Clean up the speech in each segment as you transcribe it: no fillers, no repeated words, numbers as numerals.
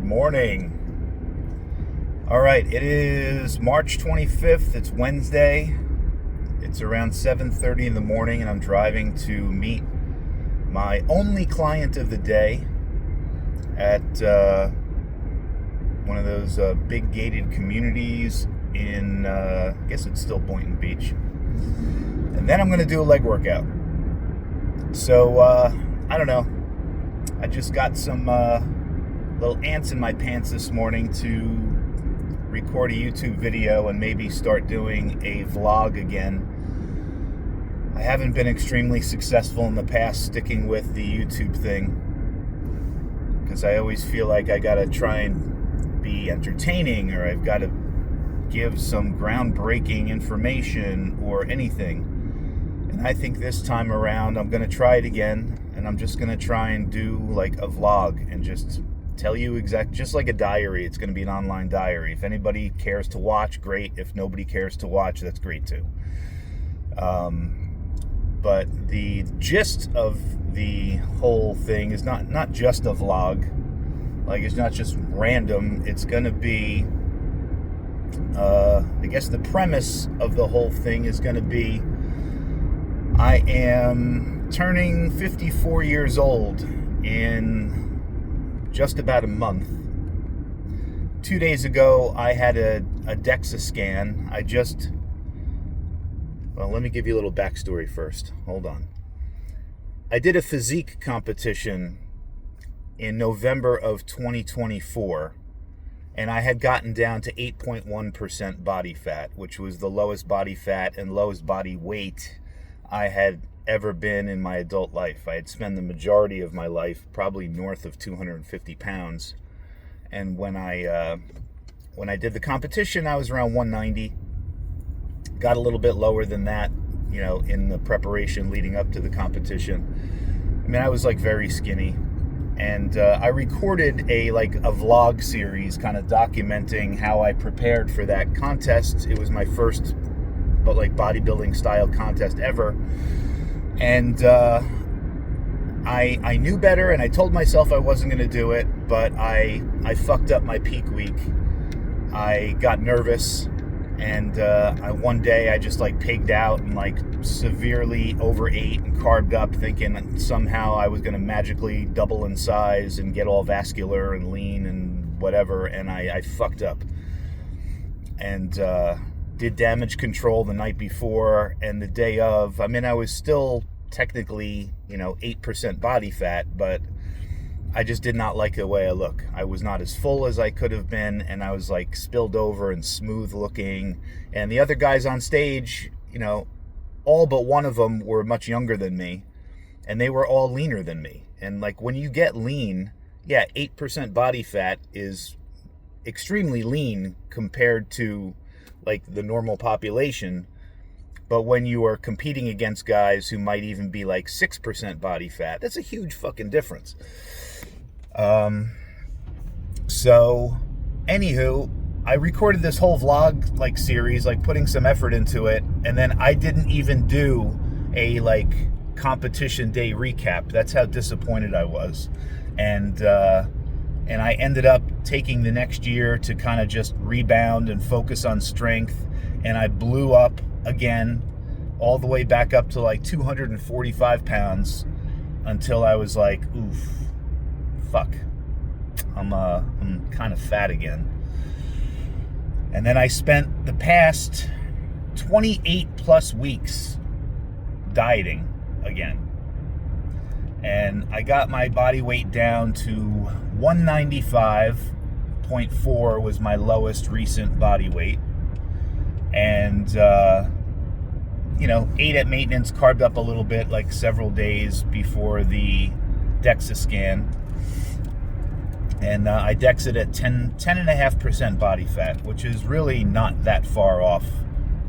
morning. All right, it is March 25th. It's Wednesday. It's around 7:30 in the morning, and I'm driving to meet my only client of the day at one of those big gated communities in, I guess it's still Boynton Beach. And then I'm going to do a leg workout. So, I don't know. I just got some little ants in my pants this morning to record a YouTube video and maybe start doing a vlog again. I haven't been extremely successful in the past sticking with the YouTube thing because I always feel like I gotta try and be entertaining, or I've got to give some groundbreaking information or anything. And I think this time around I'm gonna try it again, and I'm just gonna try and do like a vlog and just tell you just like a diary. It's gonna be an online diary. If anybody cares to watch, great. If nobody cares to watch, that's great too. But the gist of the whole thing is not just a vlog. Like, it's not just random. It's gonna be, I guess the premise of the whole thing is gonna be, I am turning 54 years old in just about a month. 2 days ago, I had a DEXA scan. Well, let me give you a little backstory first. Hold on. I did a physique competition in November of 2024, and I had gotten down to 8.1% body fat, which was the lowest body fat and lowest body weight I had ever been in my adult life. I had spent the majority of my life probably north of 250 pounds. And when I did the competition, I was around 190. Got a little bit lower than that, in the preparation leading up to the competition. I mean, I was like very skinny. And I recorded a vlog series kind of documenting how I prepared for that contest. It was my first bodybuilding style contest ever. And I knew better, and I told myself I wasn't going to do it, but I fucked up my peak week. I got nervous, and one day I just pigged out and severely overate and carved up, thinking somehow I was going to magically double in size and get all vascular and lean and whatever, and I fucked up. And did damage control the night before, and the day of, I was still technically, 8% body fat, but I just did not like the way I look. I was not as full as I could have been, and I was spilled over and smooth looking. And the other guys on stage, all but one of them were much younger than me, and they were all leaner than me. And when you get lean, 8% body fat is extremely lean compared to the normal population. But when you are competing against guys who might even be 6% body fat, that's a huge fucking difference. So anywho, I recorded this whole vlog series, putting some effort into it, and then I didn't even do a competition day recap. That's how disappointed I was. And I ended up taking the next year to kind of just rebound and focus on strength. And I blew up again, all the way back up to 245 pounds until I was oof, fuck, I'm kind of fat again. And then I spent the past 28 plus weeks dieting again. And I got my body weight down to 195.4 was my lowest recent body weight. And, ate at maintenance, carved up a little bit, several days before the DEXA scan. And I DEXA'd at 10.5% body fat, which is really not that far off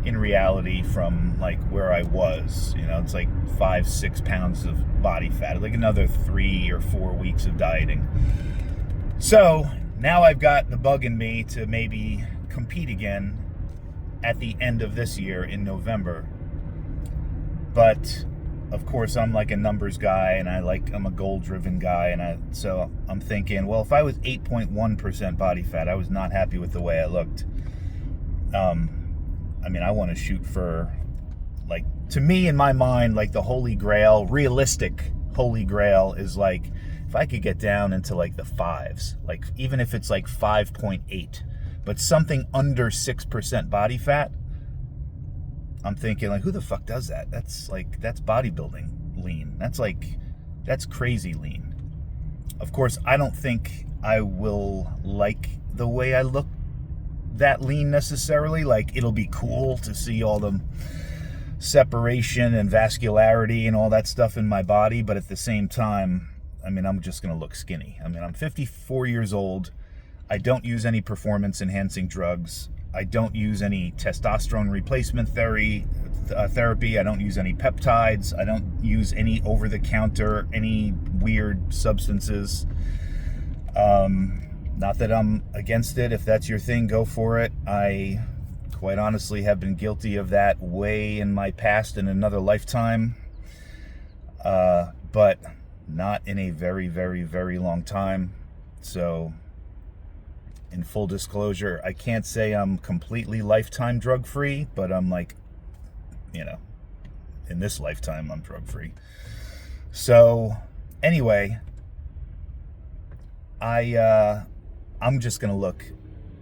in reality from where I was. It's 5-6 pounds of body fat, another 3 or 4 weeks of dieting. So now I've got the bug in me to maybe compete again at the end of this year in November. But of course, I'm like a numbers guy, and I'm a goal-driven guy, and so I'm thinking, well, if I was 8.1% body fat, I was not happy with the way I looked. I mean, I want to shoot for, like, to me, in my mind, like, the holy grail, realistic holy grail is, like, if I could get down into, like, the fives, like, even if it's, like, 5.8, but something under 6% body fat, I'm thinking, like, who the fuck does that? That's bodybuilding lean. That's crazy lean. Of course, I don't think I will like the way I look that lean necessarily. Like, it'll be cool to see all the separation and vascularity and all that stuff in my body, but at the same time, I mean, I'm just going to look skinny. I mean, I'm 54 years old. I don't use any performance-enhancing drugs. I don't use any testosterone replacement therapy. I don't use any peptides. I don't use any over-the-counter, any weird substances. Not that I'm against it. If that's your thing, go for it. I quite honestly have been guilty of that way in my past in another lifetime. But not in a very, very, very long time. So, in full disclosure, I can't say I'm completely lifetime drug-free, but I'm like, you know, in this lifetime, I'm drug-free. So, anyway, I'm just going to look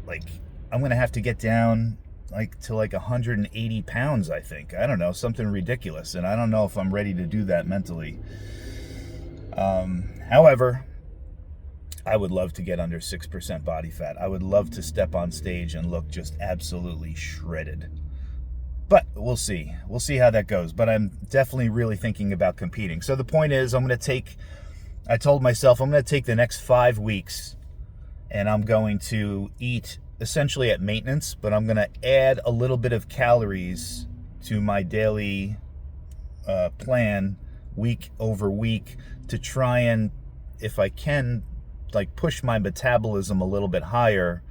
like, I'm going to have to get down like to like 180 pounds, I think. I don't know, something ridiculous. And I don't know if I'm ready to do that mentally. However, I would love to get under 6% body fat. I would love to step on stage and look just absolutely shredded. But we'll see. We'll see how that goes. But I'm definitely really thinking about competing. So the point is, I told myself I'm going to take the next 5 weeks and I'm going to eat essentially at maintenance, but I'm going to add a little bit of calories to my daily plan week over week to try and, if I can, like push my metabolism a little bit higher,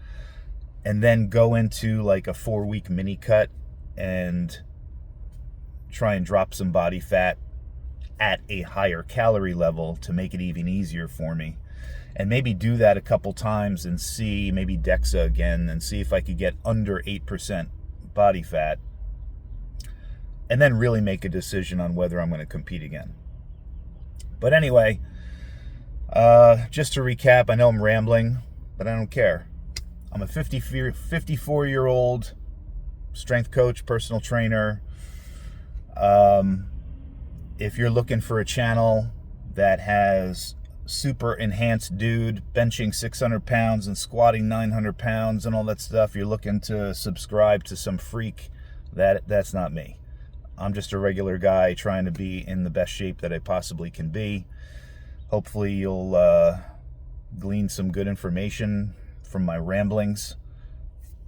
and then go into like a 4-week mini cut and try and drop some body fat at a higher calorie level to make it even easier for me. And maybe do that a couple times and see, maybe DEXA again, and see if I could get under 8% body fat, and then really make a decision on whether I'm going to compete again. But anyway, just to recap, I know I'm rambling, but I don't care. I'm a 54-year-old strength coach, personal trainer. If you're looking for a channel that has super enhanced dude benching 600 pounds and squatting 900 pounds and all that stuff, you're looking to subscribe to some freak, that's not me. I'm just a regular guy trying to be in the best shape that I possibly can be. Hopefully you'll glean some good information from my ramblings.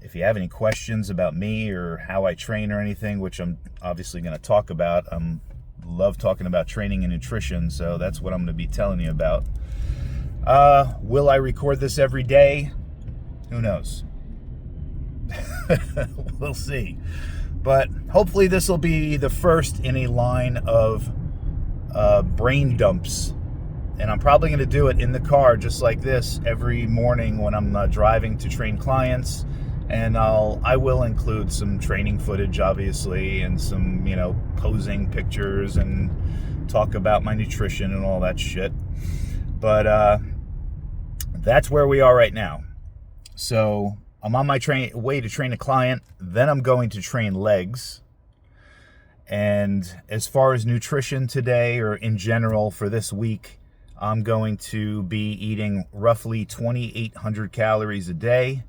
If you have any questions about me or how I train or anything, which I'm obviously going to talk about, love talking about training and nutrition, so that's what I'm going to be telling you about. Will I record this every day? Who knows? We'll see. But hopefully this will be the first in a line of brain dumps. And I'm probably going to do it in the car just like this every morning when I'm driving to train clients. And I will include some training footage, obviously, and some, posing pictures and talk about my nutrition and all that shit. But that's where we are right now. So I'm on my way to train a client. Then I'm going to train legs. And as far as nutrition today, or in general for this week, I'm going to be eating roughly 2,800 calories a day.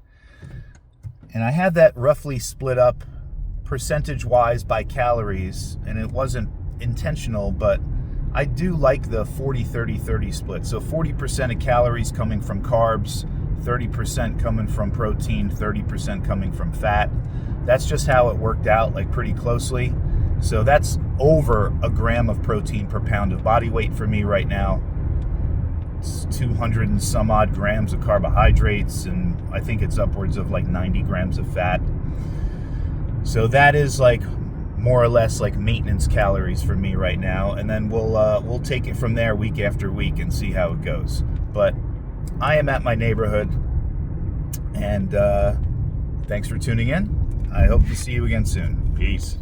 And I have that roughly split up percentage-wise by calories, and it wasn't intentional, but I do like the 40-30-30 split. So 40% of calories coming from carbs, 30% coming from protein, 30% coming from fat. That's just how it worked out, like pretty closely. So that's over a gram of protein per pound of body weight for me right now. It's 200 and some odd grams of carbohydrates, and I think it's upwards of like 90 grams of fat. So that is like more or less like maintenance calories for me right now, and then we'll take it from there week after week and see how it goes. But I am at my neighborhood, and thanks for tuning in. I hope to see you again soon. Peace.